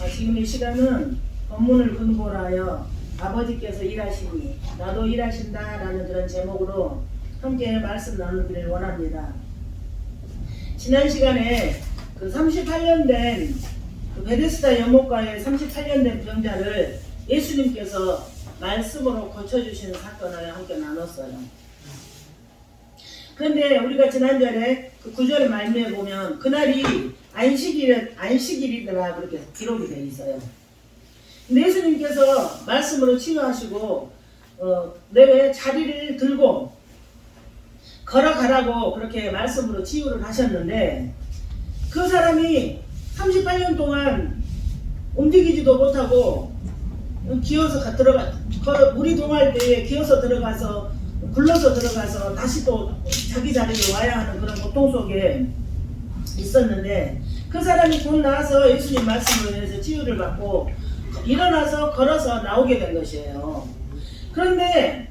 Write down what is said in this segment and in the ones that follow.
지금 이 시간은 본문을 근거로 하여 아버지께서 일하시니 나도 일하신다라는 그런 제목으로 함께 말씀 나누기를 원합니다. 지난 시간에 그 38년 된 그 베데스다 연못가의 38년 된 병자를 예수님께서 말씀으로 고쳐주시는 사건을 함께 나눴어요. 그런데 우리가 지난절에 그 9절 말미에 보면 그날이 안식일이더라 그렇게 기록이 되어 있어요. 근데 예수님께서 말씀으로 치유하시고 내 자리를 들고 걸어가라고 그렇게 말씀으로 치유를 하셨는데 그 사람이 38년 동안 움직이지도 못하고 기어서 물이 동할 때에 기어서 들어가서 굴러서 들어가서 다시 또 자기 자리로 와야 하는 그런 고통 속에 있었는데 그 사람이 곧 나와서 예수님 말씀으로 인해서 치유를 받고 일어나서 걸어서 나오게 된 것이에요. 그런데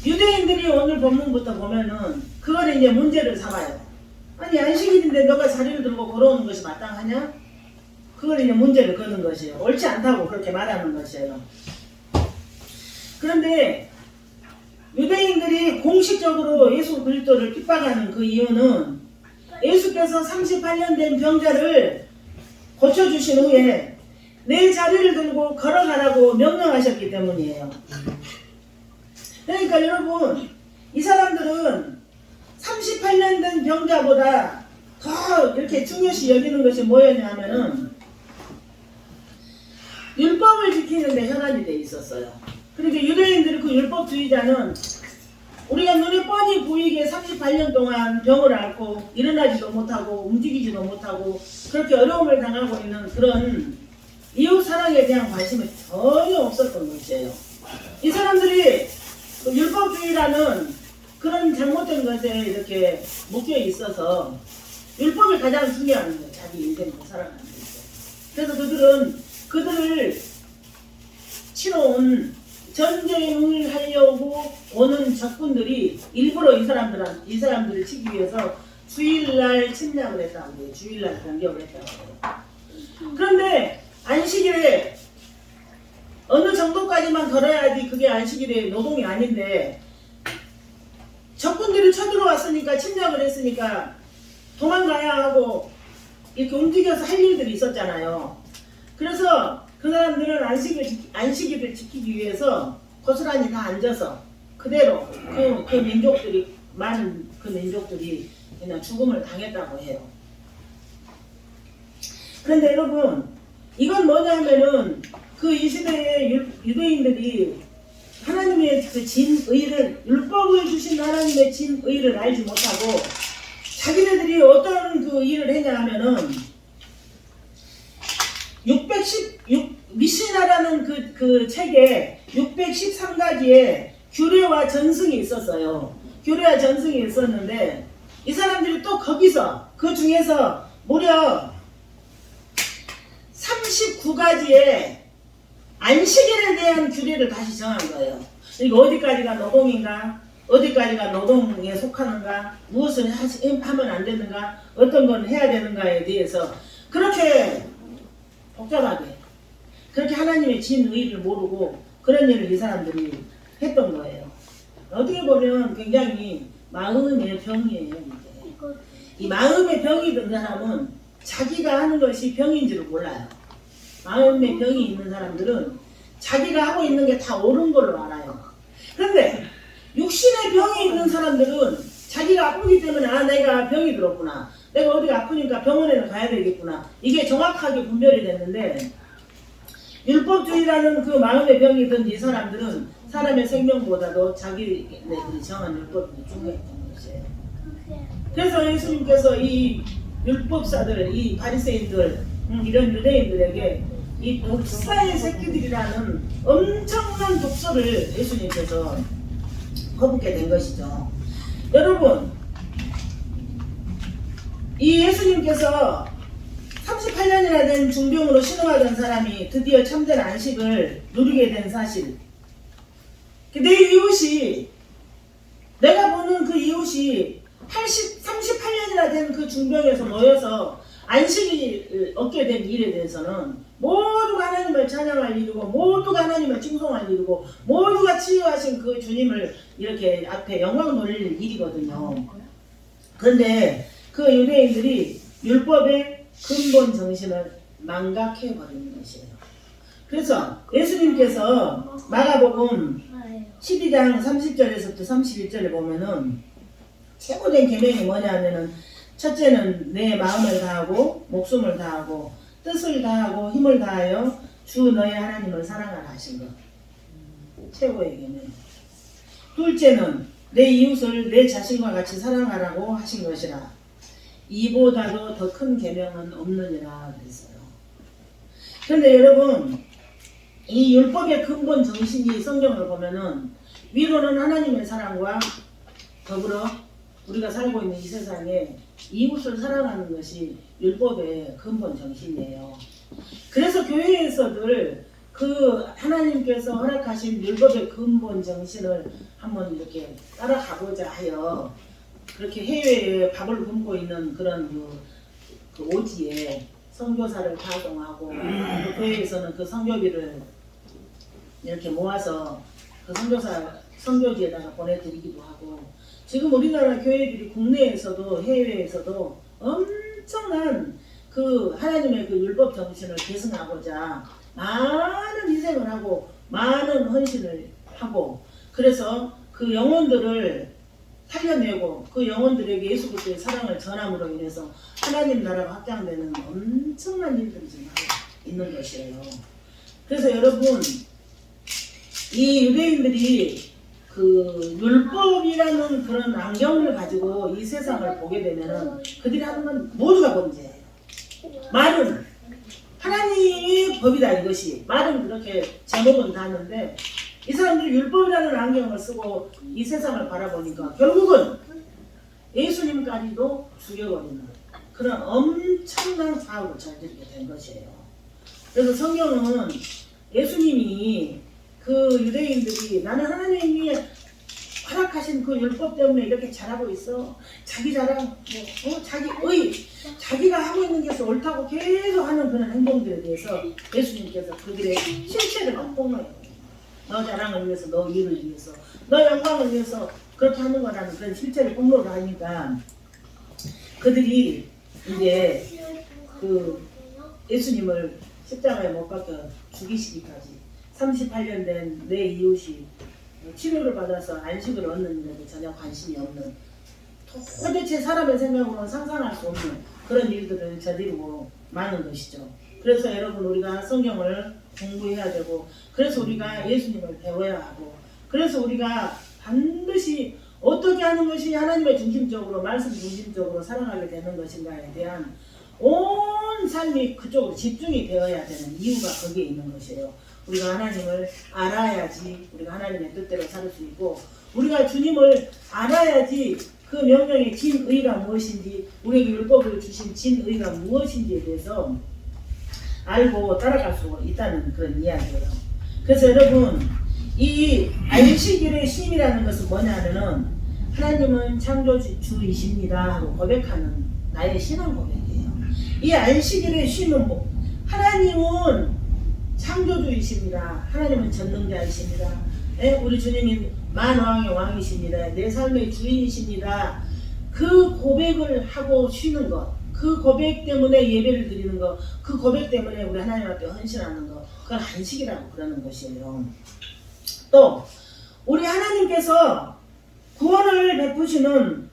유대인들이 오늘 본문부터 보면은 그거는 이제 문제를 삼아요. 아니 안식일인데 너가 자리를 들고 걸어오는 것이 마땅하냐? 그걸 이제 문제를 거는 것이에요. 옳지 않다고 그렇게 말하는 것이에요. 그런데 유대인들이 공식적으로 예수 그리스도를 핍박하는 그 이유는 예수께서 38년 된 병자를 고쳐주신 후에 내 자리를 들고 걸어가라고 명령하셨기 때문이에요. 그러니까 여러분 이 사람들은 38년 된 병자보다 더 이렇게 중요시 여기는 것이 뭐였냐면은 율법을 지키는 데 현안이 돼 있었어요. 그러니까 유대인들이 그 율법주의자는 우리가 눈에 뻔히 보이게 38년 동안 병을 앓고 일어나지도 못하고 움직이지도 못하고 그렇게 어려움을 당하고 있는 그런 이웃 사랑에 대한 관심이 전혀 없었던 것이에요. 이 사람들이 그 율법주의라는 그런 잘못된 것에 이렇게 묶여 있어서 율법이 가장 중요한 거예요. 자기 인생을 살아가는 데 있어서. 그래서 그들을 치러온 전쟁을 하려고 오는 적군들이 일부러 이 사람들을 치기 위해서 주일날 침략을 했다고 해요. 주일날 공격을 했다고 해요. 그런데 안식일에 어느 정도까지만 걸어야지 그게 안식일의 노동이 아닌데 적군들이 쳐들어왔으니까 침략을 했으니까 도망가야 하고 이렇게 움직여서 할 일들이 있었잖아요. 그래서 그 사람들은 안식일을 지키기 위해서 고스란히 다 앉아서 그대로 그 민족들이 많은 그 민족들이 그냥 죽음을 당했다고 해요. 그런데 여러분 이건 뭐냐면은 그 이 시대의 유대인들이 하나님의 그 진의를 율법을 주신 하나님의 진의를 알지 못하고 자기네들이 어떤 그 일을 했냐 하면은 미시나라는 그 책에 613가지의 규례와 전승이 있었어요. 규례와 전승이 있었는데 이 사람들이 또 거기서 그 중에서 무려 39가지의 안식일에 대한 규례를 다시 정한 거예요. 이거 어디까지가 노동인가? 어디까지가 노동에 속하는가? 무엇을 하면 안 되는가? 어떤 건 해야 되는가에 대해서 그렇게 복잡하게 그렇게 하나님의 진의를 모르고 그런 일을 이 사람들이 했던 거예요. 어떻게 보면 굉장히 마음의 병이에요. 이 마음의 병이 든 사람은 자기가 하는 것이 병인 줄을 몰라요. 마음의 병이 있는 사람들은 자기가 하고 있는 게 다 옳은 걸로 알아요. 그런데 육신의 병이 있는 사람들은 자기가 아프기 때문에 내가 병이 들었구나. 내가 어디가 아프니까 병원에는 가야 되겠구나. 이게 정확하게 분별이 됐는데 율법주의라는 그 마음의 병이 든 이 사람들은 사람의 생명보다도 자기네들이 정한 율법이 중요했던 것이에요. 그래서 예수님께서 이 율법사들, 이 바리새인들, 이런 유대인들에게 이 독사의 새끼들이라는 엄청난 독서를 예수님께서 퍼붓게 된 것이죠. 여러분, 이 예수님께서 38년이나 된 중병으로 신음하던 사람이 드디어 참된 안식을 누리게 된 사실. 내 이웃이, 내가 보는 그 이웃이 38년이나 된 그 중병에서 모여서 안식이 얻게 된 일에 대해서는 모두가 하나님을 찬양할 일이고 모두가 하나님을 칭송할 일이고 모두가 치유하신 그 주님을 이렇게 앞에 영광 돌릴 일이거든요. 그런데 그 유대인들이 율법의 근본 정신을 망각해 버리는 것이에요. 그래서 예수님께서 마가복음 12장 30절에서부터 31절에 보면은 최고된 계명이 뭐냐면은 첫째는 내 마음을 다하고 목숨을 다하고 뜻을 다하고 힘을 다하여 주 너의 하나님을 사랑하라 하신 것. 최고의 계명. 둘째는 내 이웃을 내 자신과 같이 사랑하라고 하신 것이라. 이보다도 더 큰 계명은 없느니라 그랬어요. 그런데 여러분 이 율법의 근본 정신이 성경을 보면은 위로는 하나님의 사랑과 더불어 우리가 살고 있는 이 세상에 이웃을 사랑하는 것이 율법의 근본 정신이에요. 그래서 교회에서들 그 하나님께서 허락하신 율법의 근본 정신을 한번 이렇게 따라가고자 하여 그렇게 해외에 밥을 굶고 있는 그런 그 오지에 선교사를 파송하고 그 교회에서는 그 선교비를 이렇게 모아서 그 선교지에다가 보내드리기도 하고 지금 우리나라 교회들이 국내에서도 해외에서도 엄청난 그 하나님의 그 율법 정신을 계승하고자 많은 희생을 하고 많은 헌신을 하고 그래서 그 영혼들을 살려내고 그 영혼들에게 예수 그리스도의 사랑을 전함으로 인해서 하나님 나라가 확장되는 엄청난 일들이 지금 하고 있는 것이에요. 그래서 여러분 이 유대인들이 그 율법이라는 그런 안경을 가지고 이 세상을 보게 되면은 그들이 하는 건 모두가 범죄예요. 말은 하나님의 법이다 이것이 말은 그렇게 제목은 다는데 이 사람들이 율법이라는 안경을 쓰고 이 세상을 바라보니까 결국은 예수님까지도 죽여버리는 그런 엄청난 사고를 저지르게 된 것이에요. 그래서 성경은 예수님이 그 유대인들이 나는 하나님이 허락하신 그 율법 때문에 이렇게 잘하고 있어. 자기 자랑, 자기의, 자기가 하고 있는 것이 옳다고 계속 하는 그런 행동들에 대해서 예수님께서 그들의 실체를 폭로해요. 너 자랑을 위해서, 너 일을 위해서, 너 영광을 위해서 그렇게 하는 거라는 그런 실체를 폭로를 하니까 그들이 이제 그 예수님을 십자가에 못 박혀 죽이시기까지 38년 된 내 이웃이 치료를 받아서 안식을 얻는 일에도 전혀 관심이 없는 도대체 사람의 생각으로는 상상할 수 없는 그런 일들을 저지르고 마는 것이죠. 그래서 여러분 우리가 성경을 공부해야 되고 그래서 우리가 예수님을 배워야 하고 그래서 우리가 반드시 어떻게 하는 것이 하나님의 중심적으로 말씀 중심적으로 살아가게 되는 것인가에 대한 온 삶이 그쪽으로 집중이 되어야 되는 이유가 거기에 있는 것이에요. 우리가 하나님을 알아야지 우리가 하나님의 뜻대로 살 수 있고 우리가 주님을 알아야지 그 명령의 진의가 무엇인지 우리에게 율법을 주신 진의가 무엇인지에 대해서 알고 따라갈 수 있다는 그런 이야기예요. 그래서 여러분 이 안식일의 쉼이라는 것은 뭐냐면은 하나님은 창조주이십니다 하고 고백하는 나의 신앙 고백이에요. 이 안식일의 쉼은 뭐 하나님은 창조주이십니다. 하나님은 전능자이십니다. 우리 주님이 만왕의 왕이십니다. 내 삶의 주인이십니다. 그 고백을 하고 쉬는 것, 그 고백 때문에 예배를 드리는 것, 그 고백 때문에 우리 하나님 앞에 헌신하는 것, 그건 안식이라고 그러는 것이에요. 또 우리 하나님께서 구원을 베푸시는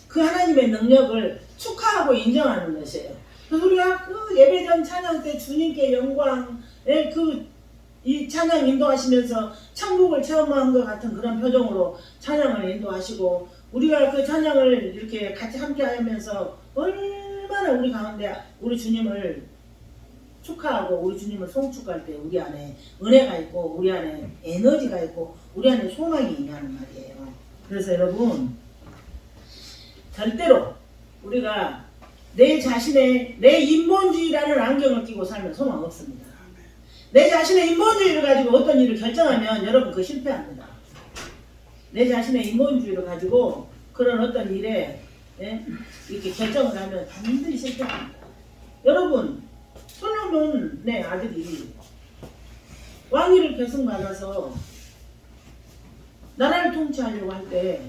그 하나님의 능력을 축하하고 인정하는 것이에요. 그래서 우리가 그 예배전 찬양 때 주님께 영광, 이 찬양 인도하시면서 천국을 체험한 것 같은 그런 표정으로 찬양을 인도하시고 우리가 그 찬양을 이렇게 같이 함께 하면서 얼마나 우리 가운데 우리 주님을 축하하고 우리 주님을 송축할 때 우리 안에 은혜가 있고 우리 안에 에너지가 있고 우리 안에 소망이 있냐는 말이에요. 그래서 여러분 절대로 우리가 내 자신의 내 인본주의라는 안경을 끼고 살면 소망 없습니다. 내 자신의 인본주의를 가지고 어떤 일을 결정하면 여러분 그거 실패합니다. 내 자신의 인본주의를 가지고 그런 어떤 일에 이렇게 결정을 하면 반드시 실패합니다. 여러분, 솔로몬의 아들이 왕위를 계승받아서 나라를 통치하려고 할 때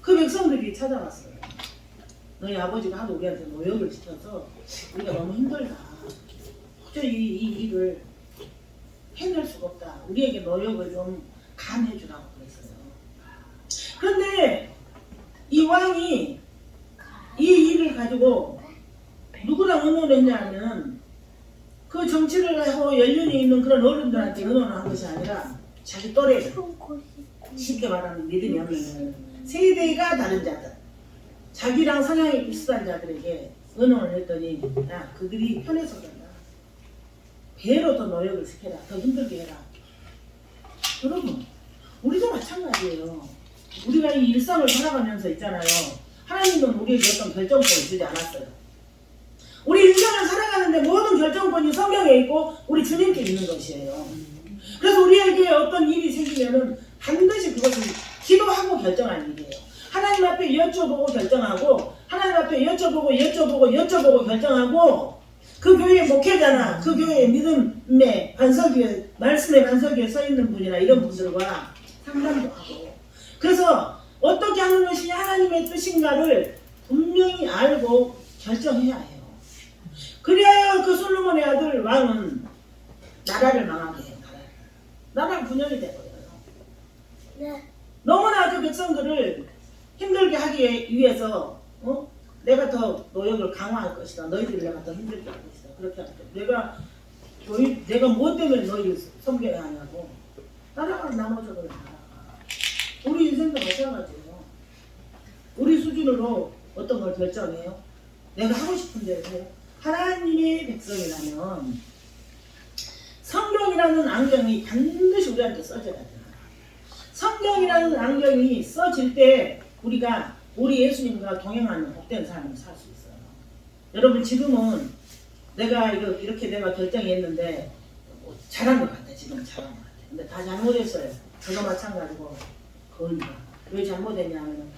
그 백성들이 찾아왔어요. 너희 아버지가 하도 우리한테 노역을 시켜서 우리가 너무 힘들다. 도저히 이 일을 해낼 수가 없다. 우리에게 노역을 좀 감해주라고 그랬어요. 그런데 이 왕이 이 일을 가지고 누구랑 의논을 했냐면 그 정치를 하고 연륜이 있는 그런 어른들한테 의논을 한 것이 아니라 자기 또래, 쉽게 말하면 믿음이 없는 세대가 다른 자들, 자기랑 성향이 비슷한 자들에게 의논을 했더니 야, 그들이 편해서 그런다. 배로 더 노력을 시켜라. 더 힘들게 해라. 여러분, 우리도 마찬가지예요. 우리가 이 일상을 살아가면서 있잖아요. 하나님은 우리에게 어떤 결정권을 주지 않았어요. 우리 일상을 살아가는데 모든 결정권이 성경에 있고 우리 주님께 있는 것이에요. 그래서 우리에게 어떤 일이 생기면은 반드시 그것을 기도하고 결정할 일이에요. 하나님 앞에 여쭤보고 결정하고 하나님 앞에 여쭤보고 결정하고 그 교회 목회자나 그 교회의 믿음의 반석위에 말씀의 반석위에 서 있는 분이나 이런 분들과 상담도 하고 그래서 어떻게 하는 것이 하나님의 뜻인가를 분명히 알고 결정해야 해요. 그래야 그 솔로몬의 아들 왕은 나라를 망하게 해요. 나라가 분열이 되버려요. 네. 너무나 그 백성들을 힘들게 하기 위해서 내가 더 노력을 강화할 것이다. 너희들을 내가 더 힘들게 할 것이다. 그렇게 할 때 내가 무엇 때문에 너희를 섬겨야 하냐고. 나라가 나눠져 버려. 우리 인생도 마찬가지예요. 우리 수준으로 어떤 걸 결정해요. 내가 하고 싶은 대로 해요. 하나님의 백성이라면 성경이라는 안경이 반드시 우리한테 써져야 돼요. 성경이라는 안경이 써질 때 우리가 우리 예수님과 동행하는 복된 삶을 살 수 있어요. 여러분 지금은 내가 이렇게 내가 결정했는데 잘한 것 같아. 지금 잘한 것 같아. 근데 다 잘못했어요. 저도 마찬가지고 그러니까 왜 잘못했냐면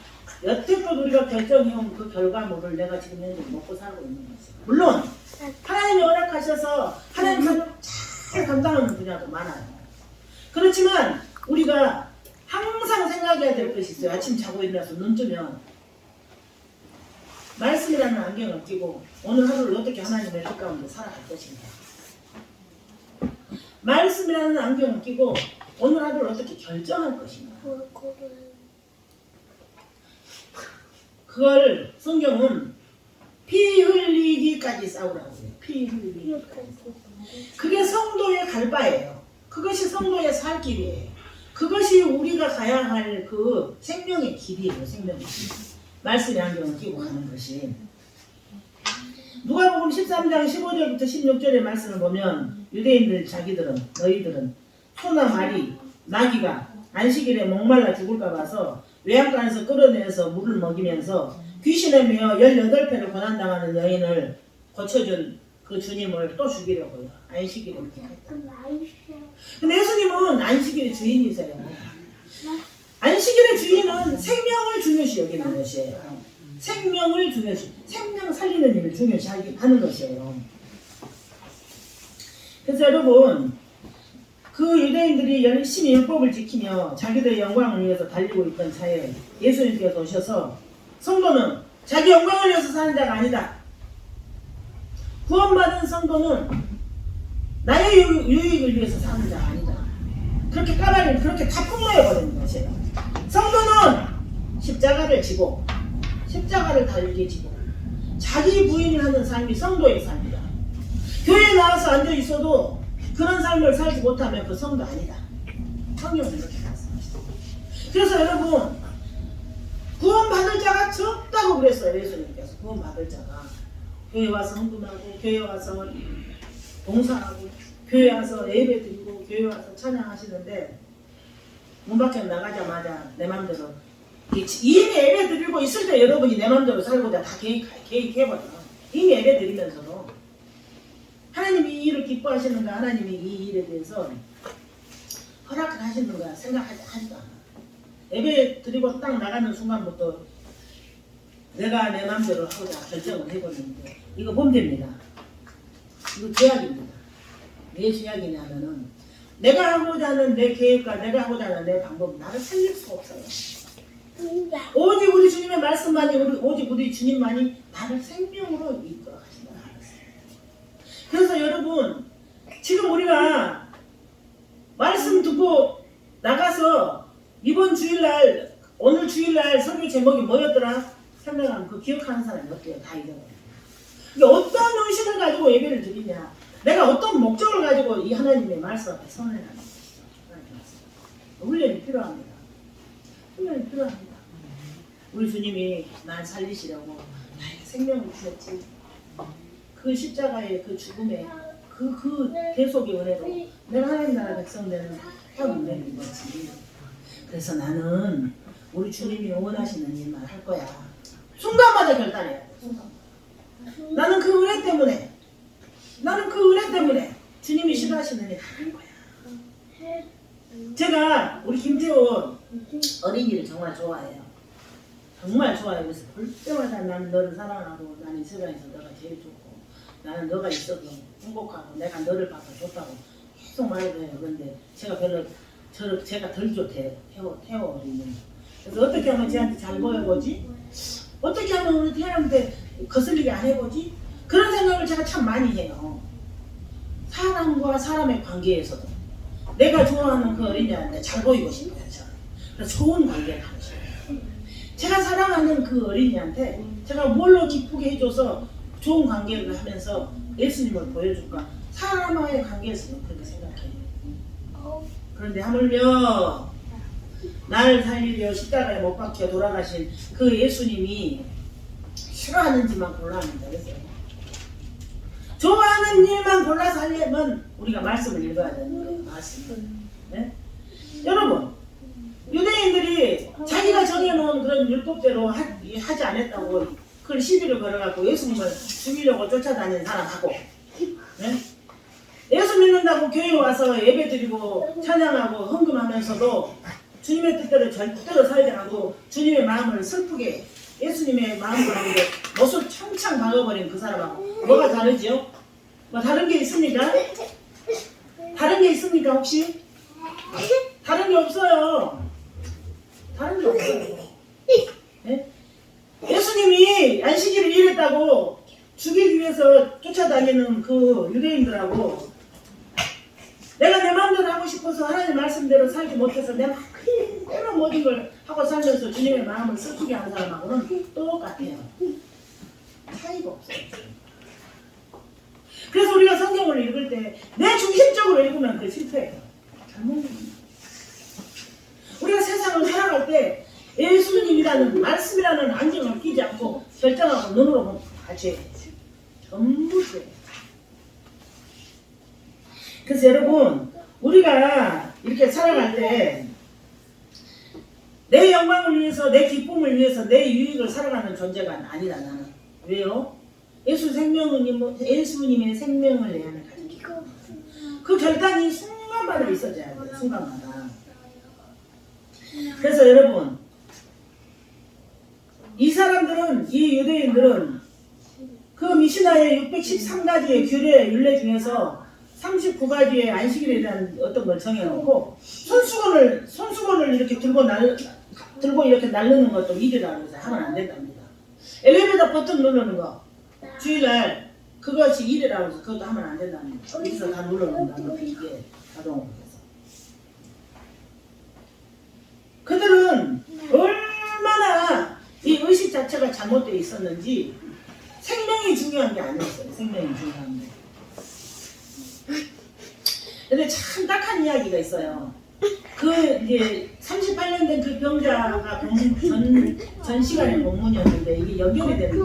여태껏 우리가 결정해온 그 결과물을 내가 지금 현재 먹고 살고 있는 거지. 물론 하나님이 허락하셔서 하나님 가족 잘 감당하는 분야도 많아요. 그렇지만 우리가 항상 생각해야 될 것이 있어요. 아침 자고 일어나서 눈 뜨면 말씀이라는 안경을 끼고 오늘 하루를 어떻게 하나님의 뜻 가운데 살아갈 것인가. 말씀이라는 안경을 끼고 오늘 하루를 어떻게 결정할 것인가. 그걸 성경은 피 흘리기까지 싸우라고 해요. 피 흘리기까지. 그게 성도의 갈 바예요. 그것이 성도의 살 길이에요. 그것이 우리가 가야 할 그 생명의 길이에요. 생명의 길. 말씀의 안경을 끼고 가는 것이. 누가복음 13장 15절부터 16절의 말씀을 보면 유대인들 너희들은 소나 말이 나귀가 안식일에 목말라 죽을까 봐서 외양간에서 끌어내서 물을 먹이면서 귀신에 매어 18회를 고난당하는 여인을 고쳐준 그 주님을 또 죽이려고요. 안식일에 그렇게 했다. 근데 예수님은 안식일의 주인이세요. 안식일의 주인은 생명을 중요시 여기는 것이에요. 생명을 중요시, 생명 살리는 일을 중요시 하는 것이에요. 그래서 여러분, 그 유대인들이 열심히 율법을 지키며 자기들의 영광을 위해서 달리고 있던 차에 예수님께서 오셔서 성도는 자기 영광을 위해서 사는 자가 아니다. 구원받은 성도는 나의 유익을 위해서 사는 자가 아니다. 그렇게 까발리면 그렇게 다 폭로해버리는 것이에요. 성도는 십자가를 지고 십자가를 달게 지고 자기 부인을 하는 삶이 성도의 삶이다. 교회에 나와서 앉아있어도 그런 삶을 살지 못하면 그 성도 아니다. 성경은 이렇게 말씀하시죠. 그래서 여러분 구원받을 자가 적다고 그랬어요. 예수님께서 구원받을 자가 교회 와서 헌금하고 교회 와서 봉사하고 교회 와서 예배 드리고 교회 와서 찬양하시는데 문 밖에 나가자마자 내 맘대로 이미 예배 드리고 있을 때 여러분이 내 맘대로 살고자 다 계획해버려. 이미 예배 드리면서도 하나님이 이 일을 기뻐하시는가 하나님이 이 일에 대해서 허락을 하시는가 생각하지도 않아. 예배 드리고 딱 나가는 순간부터 내가 내 맘대로 하고자 결정을 해버리는데 이거 범죄입니다. 이거 죄악입니다. 왜 죄악이냐면은 내가 하고자 하는 내 계획과 내가 하고자 하는 내 방법 나를 살릴 수가 없어요. 오직 우리 주님의 말씀만이 오직 우리 주님만이 나를 생명으로 이끌어 가신다. 그래서 여러분 지금 우리가 말씀 듣고 나가서 이번 주일날 오늘 주일날 설교 제목이 뭐였더라? 생각하면 그 기억하는 사람이 어때요? 다 잊어버려요. 이게 어떤 의식을 가지고 예배를 드리냐, 내가 어떤 목적을 가지고 이 하나님의 말씀 앞에 선을 하는 훈련이 필요합니다. 훈련이 필요합니다. 우리 주님이 날 살리시려고 나의 생명을 주셨지. 그 십자가의 그 죽음의 그 계속의 은혜로 내가 하나님 나라 백성 되는 형 은혜인 거지. 그래서 나는 우리 주님이 원하시는 일만 할 거야. 순간마다 결단해요. 나는 그 은혜 때문에 주님이 싫어하시는 일 하는 거야. 제가 우리 김태원 어린이를 정말 좋아해요. 정말 좋아해요. 그래서 볼 때마다 나는 너를 사랑하고 나는 이 세상에서 너가 제일 좋고 나는 너가 있어도 행복하고 내가 너를 봐서 좋다고 계속 말해요. 그런데 제가 제가 덜 좋대요. 태워 어린이. 그래서 어떻게 하면 쟤한테 잘 보여보지? 어떻게 하면 우리 태양한테 거슬리게 안 해보지? 그런 생각을 제가 참 많이 해요. 사람과 사람의 관계에서도 내가 좋아하는 그 어린이한테 잘 보이고 싶어요. 저는. 그래서 좋은 관계를 하고 싶어요. 제가 사랑하는 그 어린이한테 제가 뭘로 기쁘게 해줘서 좋은 관계를 하면서 예수님을 보여줄까? 사람과의 관계에서도 그렇게 생각해요. 그런데 하물며 나를 살리려 십자가에 못 박혀 돌아가신 그 예수님이 싫어하는지만 골라합니다. 그래서 좋아하는 일만 골라서 하려면 우리가 말씀을 읽어야 되는 거예요. 말씀. 네? 여러분, 유대인들이 자기가 정해놓은 그런 율법대로 하지 않았다고 그걸 시비를 걸어갖고 예수님을 죽이려고 쫓아다니는 사람하고, 네? 예수 믿는다고 교회 와서 예배드리고 찬양하고 헌금하면서도 주님의 뜻대로 절대로 살지 않고 주님의 마음을 슬프게 예수님의 마음을 하는데 못을 창창 박아버린 그 사람하고 뭐가 다르지요? 뭐 다른 게 있습니까? 다른 게 있습니까 혹시? 다른 게 없어요. 다른 게 없어요. 네? 예수님이 안식일을 일했다고 죽이기 위해서 쫓아다니는 그 유대인들하고 내가 내 마음대로 하고 싶어서 하나님 말씀대로 살지 못해서 내 마음대로 모든 걸 하고 살면서 주님의 마음을 슬프게 하는 사람하고는 똑같아요. 차이가 없어요. 그래서 우리가 성경을 읽을 때 내 중심적으로 읽으면 그게 실패해요. 잘못입니다. 우리가 세상을 살아갈 때 예수님이라는 말씀이라는 안경을 끼지 않고 결정하고 눈으로 보면 다 죄예요. 전부 죄예요. 그래서 여러분 우리가 이렇게 살아갈 때 내 영광을 위해서 내 기쁨을 위해서 내 유익을 살아가는 존재가 아니다 나는. 왜요? 예수님의 생명을 내 안에 가지고 있고 그 결단이 순간마다 있어져야 돼요. 순간마다. 그래서 여러분 이 사람들은 이 유대인들은 그 미시나의 613가지의 규례 율례 중에서 39가지의 안식일에 대한 어떤 걸 정해놓고 손수건을 이렇게 들고 이렇게 날르는 것도 일이라고 해서 하면 안 된답니다. 엘리베이터 버튼 누르는 거 주일날 그것이 일이라고 해서 그것도 하면 안 된답니다. 여기서 다 눌러놓는다는 거 이게 자동으로 해서. 그들은 얼마나 이 의식 자체가 잘못되어 있었는지 생명이 중요한 게 아니었어요. 생명이 중요한 게. 근데 참 딱한 이야기가 있어요. 그 이제 38년 된 그 병자가 전 시간에 본문이었는데 이게 연결이 되는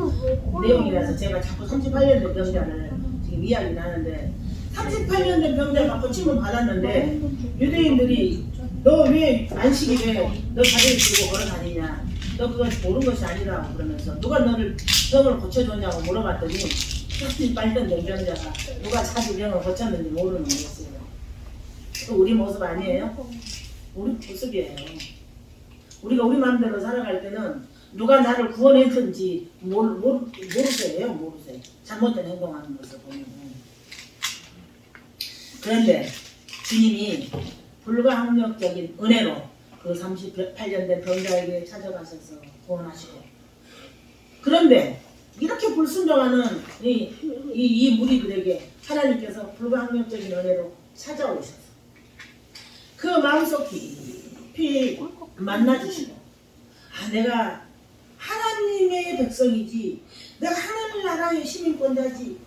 내용이라서 제가 자꾸 38년 된 병자를 지금 이야기를 하는데 38년 된 병자가 고침을 받았는데 유대인들이 너 왜 안식일에 너 다리를 들고 걸어다니냐? 너 그거 모르는 것이 아니라고 그러면서 누가 너를 병을 고쳐줬냐고 물어봤더니 38년 된 병자가 누가 자기 병을 고쳤는지 모르는 거였어요. 우리 모습 아니에요? 우리 모습이에요. 우리가 우리 마음대로 살아갈 때는 누가 나를 구원했든지 모르세요. 모르세요. 잘못된 행동하는 것을 보면. 그런데 주님이 불가항력적인 은혜로 그 38년 된 병자에게 찾아가셔서 구원하시고, 그런데 이렇게 불순종하는 이 무리들에게 하나님께서 불가항력적인 은혜로 찾아오셔서 그 마음속 깊이 만나주시고, 내가 하나님의 백성이지, 내가 하늘나라의 시민권자지,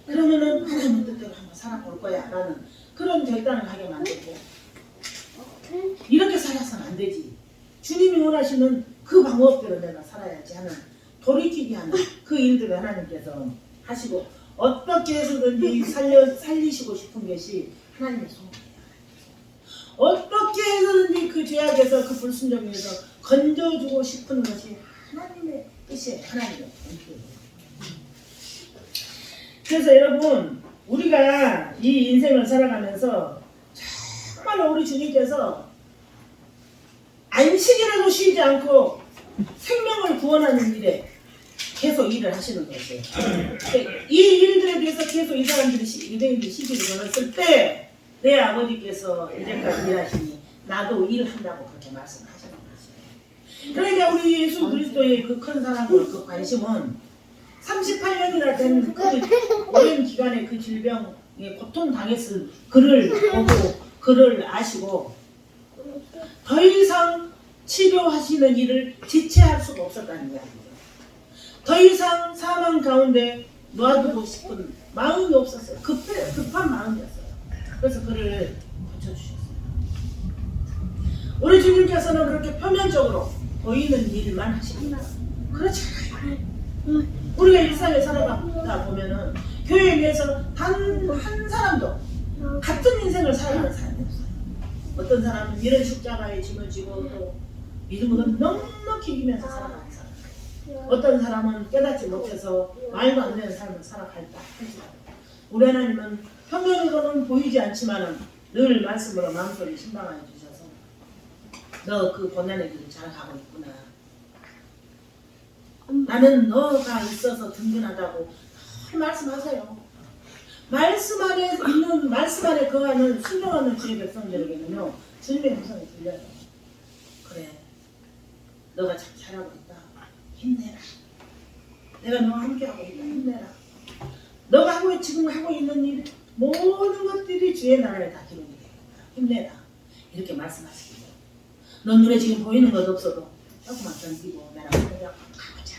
그러면은 하나님 뜻대로 한번 살아볼 거야 라는 그런 결단을 하게 만들고, 이렇게 살아서는 안 되지, 주님이 원하시는 그 방법대로 내가 살아야지 하는 돌이키게 하는 그 일들을 하나님께서 하시고, 어떻게 해서든지 살리시고 싶은 것이 하나님의 소원이에요. 어떻게 해서든지 그 죄악에서, 그 불순종에서 건져주고 싶은 것이 하나님의 뜻이에요. 하나님의 뜻이에요. 그래서 여러분, 우리가 이 인생을 살아가면서 정말로 우리 주님께서 안식일에도 쉬지 않고 생명을 구원하는 일에 계속 일을 하시는 것이에요. 이 일들에 대해서 계속 이 사람들이, 유대인들이 시기를 걸었을 때 내 아버지께서 이제까지 일하시니 나도 일한다고 그렇게 말씀하시는 것이에요. 그러니까 우리 예수 그리스도의 그 큰 사랑과 그 관심은 38년이나 된 그 오랜 기간의 그 질병에 고통당했을 그를 보고 그를 아시고 더 이상 치료하시는 일을 지체할 수가 없었다는 이야기죠. 더 이상 사망 가운데 놔두고 싶은 마음이 없었어요. 급한 마음이었어요. 그래서 그를 고쳐주셨어요. 우리 주님께서는 그렇게 표면적으로 보이는 일만 하시구나, 그렇지 않아요. 우리가 일상에 살아가다 보면은 교회에 대해서 단 한 사람도 같은 인생을 살아가는 사람이 없어요. 어떤 사람은 이런 십자가에 짐을 지고 또 믿음으로 넉넉히 이기면서 살아가는 사람, 어떤 사람은 깨닫지 못해서 말도 안 되는 삶을 살아갈다. 우리 하나님은 표면으로는 보이지 않지만은 늘 말씀으로 마음속에 신방하여 주셔서 너 그 고난의 길을 잘 가고 있구나, 나는 너가 있어서 든든하다고 늘 말씀하세요. 말씀 안에 있는, 말씀 안에 거하는 순종하는 주의 백성들에게는요, 주님의 음성이 들려요. 그래, 너가 참 잘하고 있다, 힘내라, 내가 너와 함께하고 있다, 힘내라, 너가 지금 하고 있는 일 모든 것들이 주의 나라에 다 기록이 되겠다, 힘내라, 이렇게 말씀하시고요. 넌 눈에 지금 보이는 것 없어도 조금만 견디고 나랑 가보자.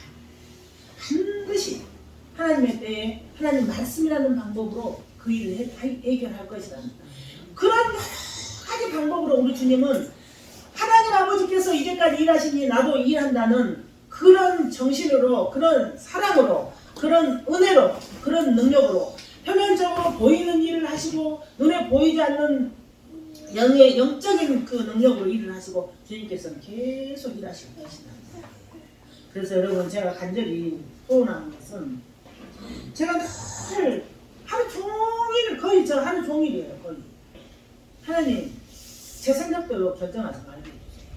반드시 하나님의 때에 하나님 말씀이라는 방법으로 그 일을 해결할 것이라는 그런 여러 가지 방법으로 우리 주님은 하나님 아버지께서 이제까지 일하시니 나도 일한다는 그런 정신으로, 그런 사랑으로, 그런 은혜로, 그런 능력으로 표면적으로 보이는 일을 하시고 눈에 보이지 않는 영적인 그 능력으로 일을 하시고 주님께서는 계속 일하시고 계시다. 그래서 여러분, 제가 간절히 소원하는 것은, 제가 늘 하루 종일, 거의 저 하루 종일이에요. 거의 하나님 제 생각대로 결정하지 말게 해주세요.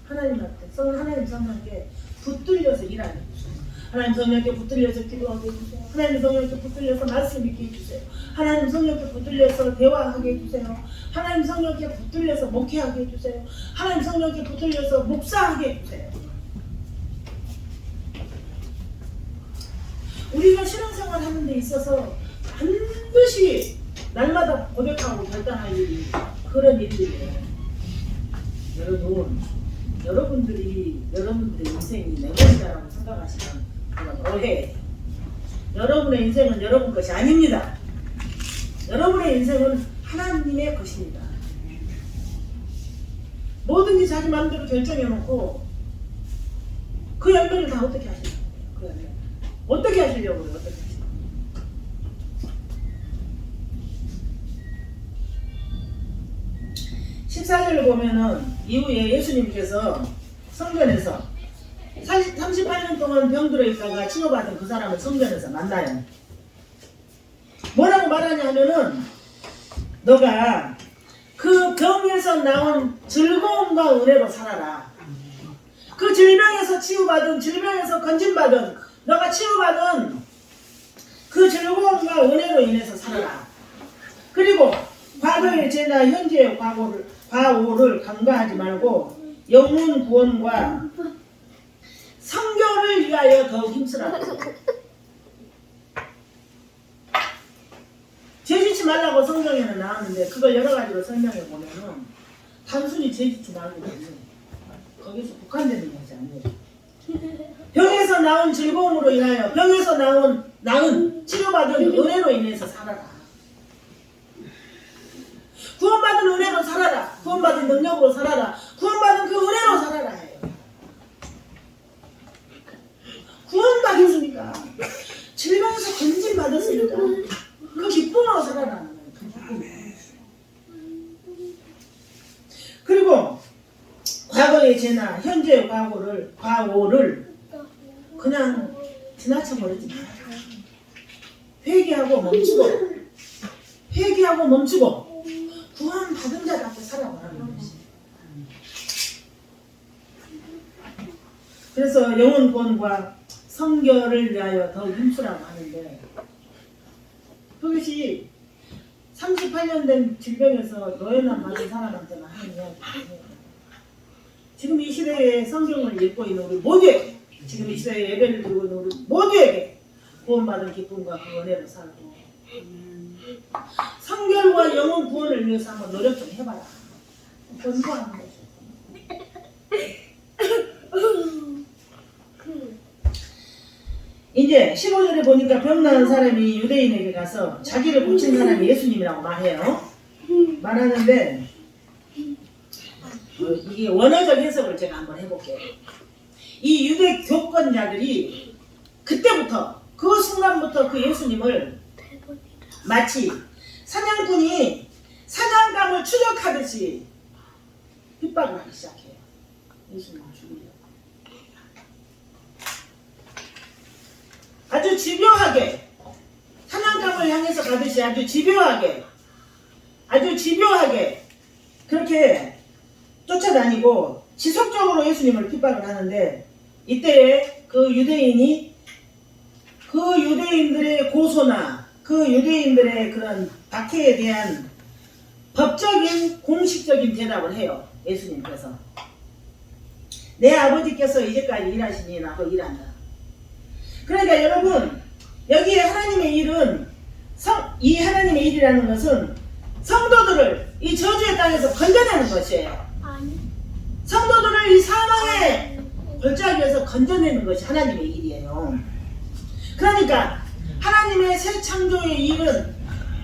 하나님한테, 하나님 성령께 붙들려서 일하게 해주세요. 하나님 성령께 붙들려서 기도하게 해주세요. 하나님 성령께 붙들려서 말씀 읽게 해주세요. 하나님 성령께 붙들려서 대화하게 해주세요. 하나님 성령께 붙들려서 목회하게 해주세요. 하나님 성령께 붙들려서 목사하게 해주세요. 우리가 신앙생활 하는 데 있어서 반드시 날마다 고백하고 결단할 일이 그런 일들이에요. 여러분, 여러분들의 인생이 내 것이다라고 생각하시면 그건 오해예요. 여러분의 인생은 여러분 것이 아닙니다. 여러분의 인생은 하나님의 것입니다. 뭐든지 자기 마음대로 결정해놓고 그 열매를 다 어떻게 하시려고 그래요? 그 열매 어떻게 하시려고 그래요? 어떻게 하시려고? 14절을 보면은 이후에 예수님께서 성전에서 38년 동안 병들어 있다가 치료받은 그 사람을 성전에서 만나요. 뭐라고 말하냐 하면은, 너가 그 병에서 나온 즐거움과 은혜로 살아라. 그 질병에서 치유받은, 질병에서 건진받은, 너가 치유받은 그 즐거움과 은혜로 인해서 살아라. 그리고 과거의 죄나 현재의 과오를 간과하지 말고 영혼 구원과 성결을 위하여 더욱 힘쓰라고. 죄짓지 말라고 성경에는 나왔는데 그걸 여러 가지로 설명해 보면은 단순히 죄짓지 말고 거기서 국한되는 것이 아니에요. 병에서 나온 즐거움으로 인하여 병에서 나은 치료받은 은혜로 인해서 살아라. 구원받은 은혜로 살아라. 구원받은 능력으로 살아라. 구원받은 그 은혜로 살아라 해요. 구원받았습니까? 질병에서 건진받았습니까? 그 기쁨으로 살아라. 그 기쁨. 그리고 과거의 죄나 현재의 과오를 그냥 지나쳐버리지 말아라. 회개하고 멈추고 구원 받은 자답게 살아가라는 것이. 그래서 영혼 구원과 성결을 위하여 더 힘쓰라고 하는데 그것이 38년 된 질병에서 노예난 받은 사람한테만 하는 이야기예요. 지금 이 시대에 성경을 읽고 있는 우리 모두에게, 지금 이 시대에 예배를 드리고 있는 우리 모두에게 구원받은 기쁨과 그 은혜로 살고 성결과 영혼 구원을 위해서 한번 노력 좀 해봐라. 권고하는 거죠. 이제 15절에 보니까 병나은 사람이 유대인에게 가서 자기를 고친 사람이 예수님이라고 말하는데 이게 원어적 해석을 제가 한번 해볼게요. 이 유대 교권자들이 그때부터 그 순간부터 그 예수님을 마치 사냥꾼이 사냥감을 추적하듯이 핍박을 하기 시작해요. 예수님을 죽이려고. 아주 집요하게 사냥감을 향해서 가듯이 아주 집요하게 그렇게 쫓아다니고 지속적으로 예수님을 핍박을 하는데 이때에 그 유대인들의 고소나 그 유대인들의 그런 박해에 대한 법적인 공식적인 대답을 해요. 예수님께서 내 아버지께서 이제까지 일하시니 나도 일한다. 그러니까 여러분 여기에 하나님의 일은 이 하나님의 일이라는 것은 성도들을 이 저주의 땅에서 건져내는 것이에요. 성도들을 이 사망의 골짜기에서 건져내는 것이 하나님의 일이에요. 그러니까 하나님의 새 창조의 일은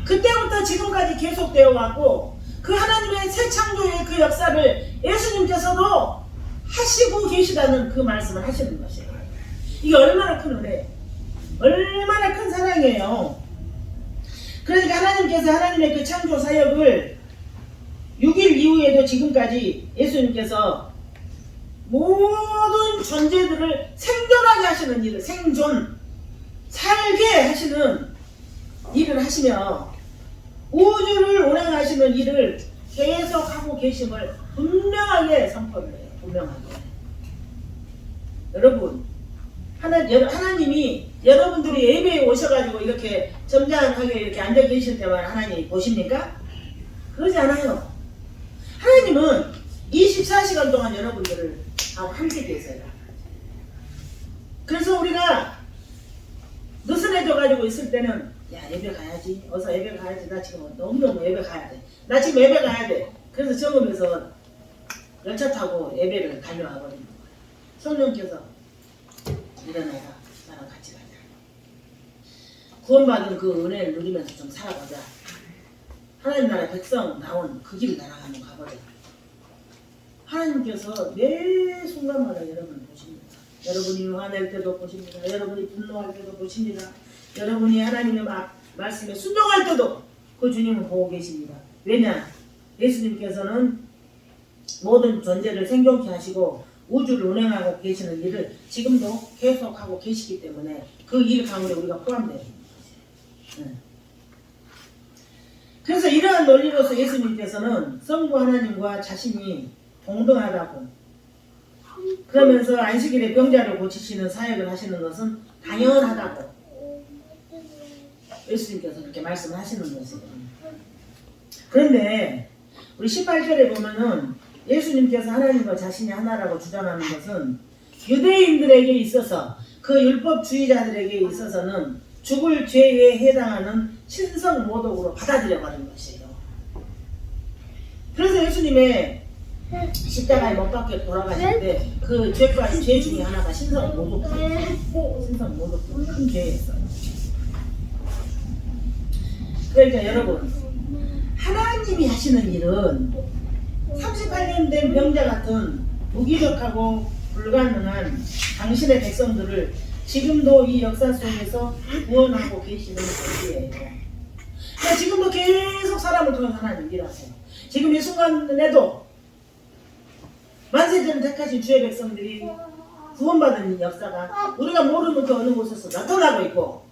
그때부터 지금까지 계속되어 왔고 그 하나님의 새 창조의 그 역사를 예수님께서도 하시고 계시다는 그 말씀을 하시는 것이에요. 이게 얼마나 큰 은혜, 얼마나 큰 사랑이에요. 그러니까 하나님께서 하나님의 그 창조 사역을 6일 이후에도 지금까지 예수님께서 모든 존재들을 생존하게 하시는 일을 살게 하시는 일을 하시며 우주를 운행하시는 일을 계속하고 계심을 분명하게 선포를 해요. 분명하게. 여러분 하나님이 여러분들이 예배에 오셔가지고 이렇게 점잖하게 이렇게 앉아 계실 때만 하나님이 보십니까? 그러지 않아요. 하나님은 24시간 동안 여러분들을 함께 계세요. 그래서 우리가 느슨해져가지고 있을 때는 야 예배 가야지, 어서 예배 가야지, 나 지금 너무너무 예배 가야 돼, 나 지금 예배 가야 돼. 그래서 적으면서 열차 타고 예배를 달려와 버리는 거예요. 성령께서 일어나라, 나랑 같이 가자. 구원받은 그 은혜를 누리면서 좀 살아보자. 하나님 나라 백성 나온 그 길을 나랑 한번 가보자. 하나님께서 매 순간마다 여러분을 보십니다. 여러분이 화낼 때도 보십니다. 여러분이 분노할 때도 보십니다. 여러분이 하나님의 말씀에 순종할 때도 그 주님은 보고 계십니다. 왜냐? 예수님께서는 모든 존재를 생존케 하시고 우주를 운행하고 계시는 일을 지금도 계속하고 계시기 때문에 그 일 가운데 우리가 포함되어 있는 거죠. 그래서 이러한 논리로서 예수님께서는 성부 하나님과 자신이 동등하다고 그러면서 안식일에 병자를 고치시는 사역을 하시는 것은 당연하다고 예수님께서 그렇게 말씀하시는 것이에요. 그런데 우리 18절에 보면은 예수님께서 하나님과 자신이 하나라고 주장하는 것은 유대인들에게 있어서 그 율법주의자들에게 있어서는 죽을 죄에 해당하는 신성모독으로 받아들여버린 것이에요. 그래서 예수님의 십자가에 못 박혀 돌아가실 때 그 죄가 죄 중에 하나가 신성모독, 큰 죄였어요. 그러니까 여러분, 하나님이 하시는 일은 38년 된 병자 같은 무기력하고 불가능한 당신의 백성들을 지금도 이 역사 속에서 구원하고 계시는 것이에요. 그러니까 지금도 계속 사람을 통해서 하나님 일하세요. 지금 이 순간에도 만세전 택하신 주의 백성들이 구원받은 역사가 우리가 모르는 그 어느 곳에서 나타나고 있고,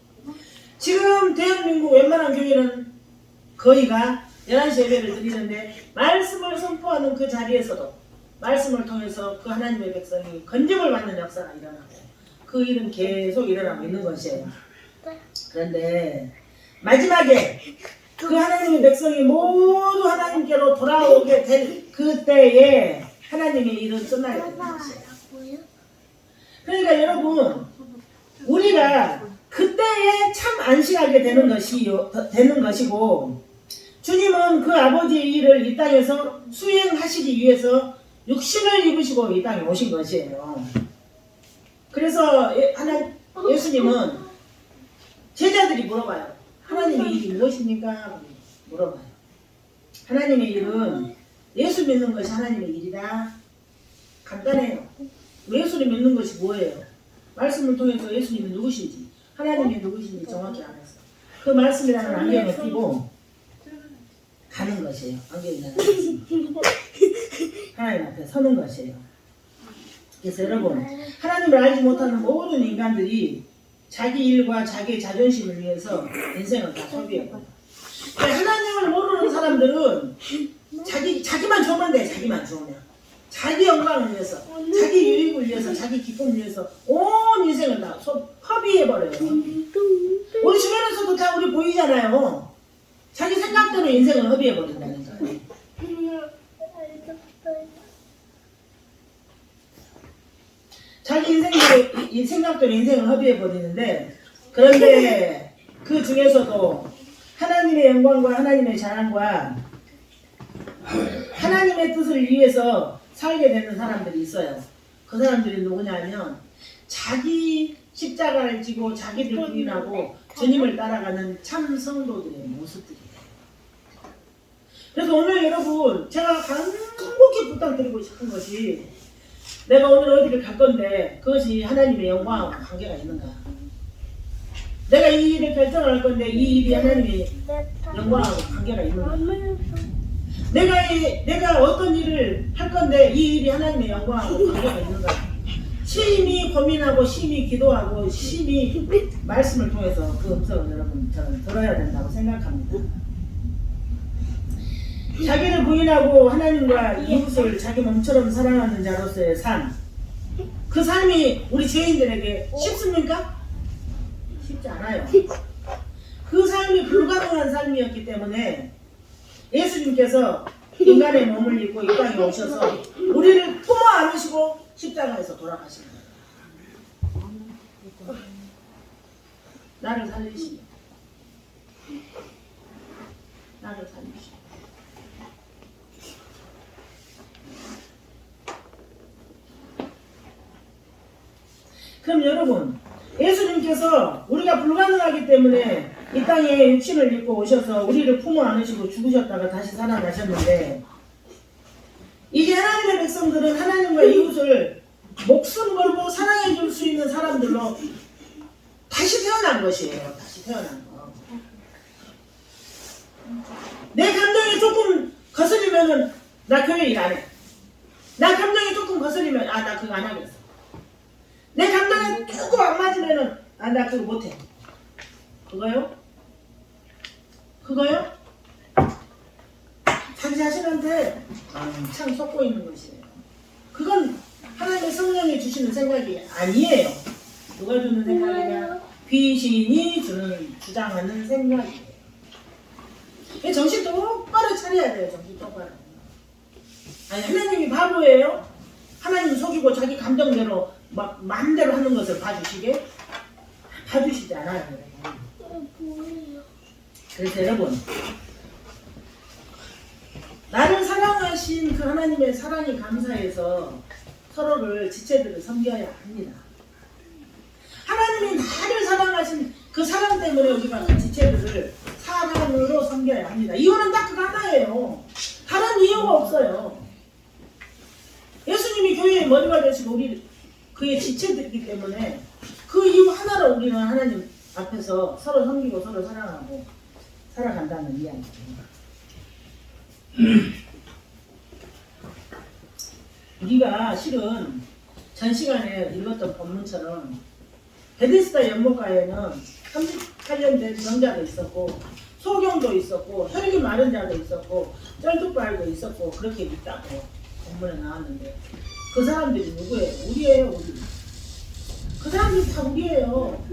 지금 대한민국 웬만한 교회는 거의가 11시 예배를 드리는데 말씀을 선포하는 그 자리에서도 말씀을 통해서 그 하나님의 백성이 건짐을 받는 역사가 일어나고 그 일은 계속 일어나고 있는 것이에요. 그런데 마지막에 그 하나님의 백성이 모두 하나님께로 돌아오게 될 그때에 하나님의 일은 끝나게 되는 것이에요. 그러니까 여러분, 우리가 그때에 참 안식하게 되는 것이고, 주님은 그 아버지의 일을 이 땅에서 수행하시기 위해서 육신을 입으시고 이 땅에 오신 것이에요. 그래서 예수님은 제자들이 물어봐요. 하나님의 일이 무엇입니까? 물어봐요. 하나님의 일은 예수 믿는 것이 하나님의 일이다. 간단해요. 예수를 믿는 것이 뭐예요? 말씀을 통해서 예수님이 누구신지, 하나님이 누구신지 정확히 알았어요. 그 말씀이라는 안경을 끼고 가는 것이에요. 안경이라는 하나님 앞에 서는 것이에요. 그래서 여러분, 하나님을 알지 못하는 모든 인간들이 자기 일과 자기의 자존심을 위해서 인생을 다 소비해요. 하나님을 모르는 사람들은 자기만 좋으면 돼. 자기만 좋으면. 자기 영광을 위해서, 자기 유익을 위해서, 자기 기쁨을 위해서 온 인생을 다 허비해버려요. 우리 주변에서도 다 우리 보이잖아요. 자기 생각대로 인생을 허비해버린다는 거예요. 자기 생각대로 인생을 허비해버리는데, 그런데 그 중에서도 하나님의 영광과 하나님의 자랑과 하나님의 뜻을 위해서 살게 되는 사람들이 있어요. 그 사람들이 누구냐면 자기 십자가를 지고 자기를 부인하고 주님을 따라가는 참 성도들의 모습들이에요. 그래서 오늘 여러분, 제가 간곡히 부탁드리고 싶은 것이, 내가 오늘 어디를 갈 건데 그것이 하나님의 영광하고 관계가 있는가? 내가 이 일을 결정할 건데 이 일이 하나님의 영광하고 관계가 있는가? 내가 어떤 일을 할 건데 이 일이 하나님의 영광하고 관계가 있는가? 심히 고민하고 심히 기도하고 심히 말씀을 통해서 그 음성을 여러분 저는 들어야 된다고 생각합니다. 자기를 부인하고 하나님과 이웃을 자기 몸처럼 사랑하는 자로서의 삶, 그 삶이 우리 죄인들에게 쉽습니까? 쉽지 않아요. 그 삶이 불가능한 삶이었기 때문에 예수님께서 인간의 몸을 입고 이 땅에 오셔서 우리를 품어 안으시고 십자가에서 돌아가신 거예요. 나를 살리시고, 나를 살리시고. 그럼 여러분, 예수님께서 우리가 불가능하기 때문에 이 땅에 육신을 입고 오셔서 우리를 품어 안으시고 죽으셨다가 다시 살아나셨는데, 이제 하나님의 백성들은 하나님과 이웃을 목숨 걸고 사랑해 줄 수 있는 사람들로 다시 태어난 것이에요. 다시 태어난 거. 내 감정이 조금 거슬리면은 나 교회 일 안 해. 나 감정이 조금 거슬리면 나 그거 안 하겠어. 내 감정에 조금 안 맞으면은 나 그거 못해. 그거요? 그거요? 자기 자신한테 참 속고 있는 것이에요. 그건 하나님의 성령이 주시는 생각이 아니에요. 누가 주는 생각이냐? 귀신이 주장하는 생각이에요. 정신 똑바로 차려야 돼요. 정신 똑바로. 아니 하나님이 바보예요? 하나님 속이고 자기 감정대로 막 마음대로 하는 것을 봐주시게? 봐주시지 않아요. 그래서 여러분 나를 사랑하신 그 하나님의 사랑이 감사해서 서로를 지체들을 섬겨야 합니다. 하나님이 나를 사랑하신 그 사랑 때문에 우리가 그 지체들을 사랑으로 섬겨야 합니다. 이유는 딱 그 하나예요. 다른 이유가 없어요. 예수님이 교회의 머리가 되시고 우리 그의 지체들이기 때문에 그 이유 하나로 우리는 하나님 앞에서 서로 섬기고 서로 사랑하고 살아간다는 이야기입니다. 우리가 실은 전 시간에 읽었던 본문처럼 베데스다 연못가에는 38년 된 병자도 있었고 소경도 있었고 혈기 마른 자도 있었고 쩔뚝발도 있었고 그렇게 있다고 본문에 나왔는데 그 사람들이 누구예요? 우리예요. 우리. 그 사람들이 다 우리예요.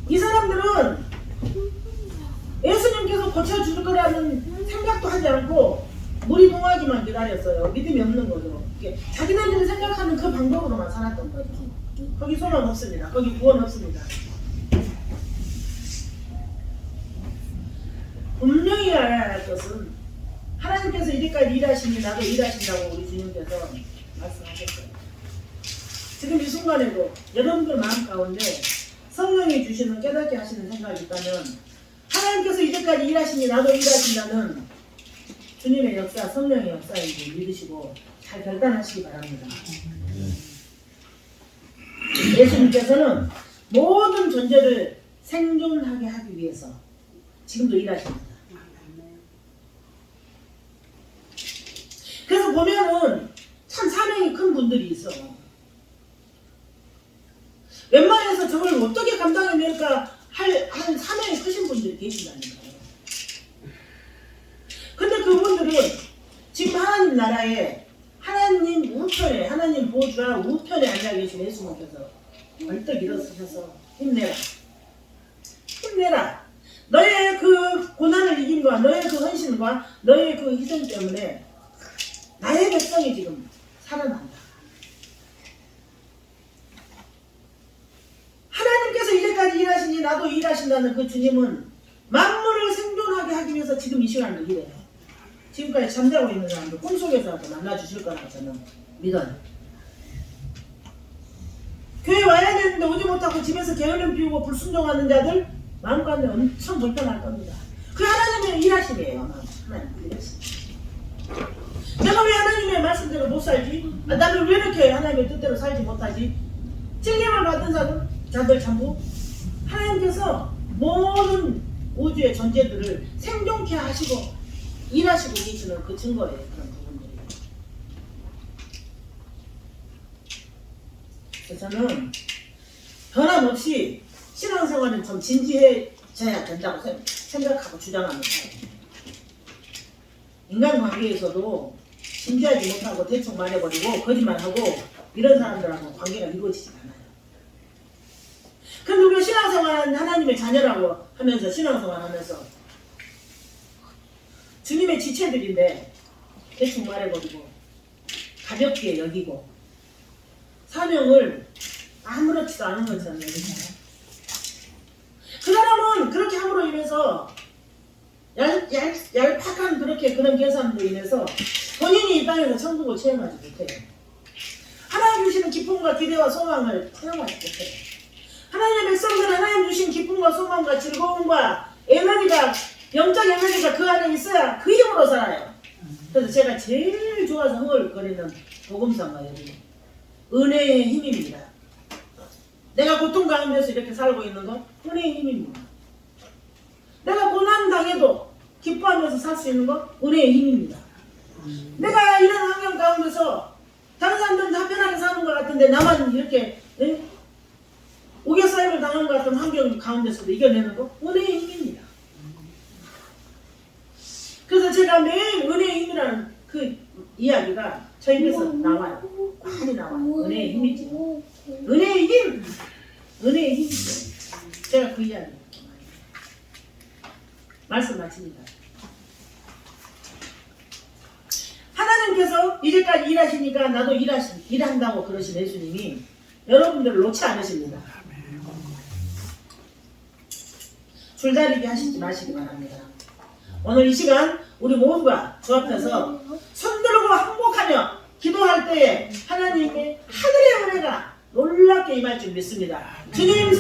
이 사람들은 예수님께서 고쳐줄 거라는 생각도 하지 않고 물이 동하기만 기다렸어요. 믿음이 없는 거죠. 자기네들이 생각하는 그 방법으로만 살았던 거죠. 거기 소망 없습니다. 거기 구원 없습니다. 분명히 알아야 할 것은 하나님께서 이제까지 일하시니 나도 일하신다고 우리 주님께서 말씀하셨어요. 지금 이 순간에도 여러분들 마음 가운데 성령이 주시는 깨닫게 하시는 생각이 있다면 하나님께서 이제까지 일하시니 나도 일하신다는 주님의 역사, 성령의 역사인지 믿으시고 잘 결단하시기 바랍니다. 예수님께서는 모든 존재를 생존하게 하기 위해서 지금도 일하십니다. 그래서 보면은 참 사명이 큰 분들이 있어. 웬만해서 저걸 어떻게 감당해낼까 할 사명이 크신 분들이 계신다니까요. 근데 그분들은 지금 하나님 나라에 하나님 우편에 하나님 보좌 우편에 앉아 계신 예수님께서 벌떡 일어서셔서 힘내라. 힘내라. 너의 그 고난을 이김과 너의 그 헌신과 너의 그 희생 때문에 나의 백성이 지금 살아난다. 하나님께서 이제까지 일하시니 나도 일하신다는 그 주님은 만물을 생존하게 하기 위해서 지금 이 시간을 일해요. 지금까지 잠자고 있는 사람들 꿈속에서라도 만나주실 거라고 저는 믿어요. 교회 와야 되는데 오지 못하고 집에서 게으름 피우고 불순종하는 자들 마음가운데 엄청 불편할 겁니다. 그 하나님의 일하심이에요. 하나님 일하심. 내가 왜 하나님의 말씀대로 못 살지? 나는 왜 이렇게 하나님의 뜻대로 살지 못하지? 찔림을 받은 자들 전부 하나님께서 모든 우주의 존재들을 생존케 하시고 일하시고 계시는 그 증거예요. 그런 부분들이. 그래서 저는 변함없이 신앙생활은 좀 진지해져야 된다고 생각하고 주장합니다. 인간관계에서도 진지하지 못하고 대충 말해버리고 거짓말하고 이런 사람들하고 관계가 이루어지지 않아요. 그런데 우리가 신앙생활은 하나님의 자녀라고 하면서 신앙생활하면서 주님의 지체들인데 대충 말해버리고 가볍게 여기고 사명을 아무렇지도 않은 것처럼 여기잖아요. 그 사람은 그렇게 함으로 인해서 얄팍한 그런 계산으로 인해서 본인이 이 땅에서 천국을 체험하지 못해요. 하나님 주시는 기쁨과 기대와 소망을 체험하지 못해요. 하나님의 백성들은 하나님 주신 기쁨과 소망과 즐거움과 에너지가 영적 에너지가 그 안에 있어야 그 힘으로 살아요. 그래서 제가 제일 좋아서 흥얼거리는 복음서가 여기 은혜의 힘입니다. 내가 고통 가운데서 이렇게 살고 있는 건 은혜의 힘입니다. 내가 고난 당해도 기뻐하면서 살 수 있는 건 은혜의 힘입니다. 내가 이런 환경 가운데서 다른 사람들은 다 편하게 사는 것 같은데 나만 이렇게 우겨싸임을 당한 것 같은 환경 가운데서도 이겨내는 거 은혜의 힘입니다. 그래서 제가 매일 은혜의 힘이라는 그 이야기가 저 입에서 나와요. 많이 나와요. 은혜의 힘이지. 은혜의 힘. 은혜의 힘이죠. 제가 그 이야기 말씀 마칩니다. 하나님께서 이제까지 일하시니까 나도 일한다고 그러신 예수님이 여러분들을 놓지 않으십니다. 줄다리기 하시지 마시기 바랍니다. 오늘 이 시간 우리 모두가 주 앞에서 손들고 항복하며 기도할 때에 하나님의 하늘의 은혜가 놀랍게 임할 줄 믿습니다. 주님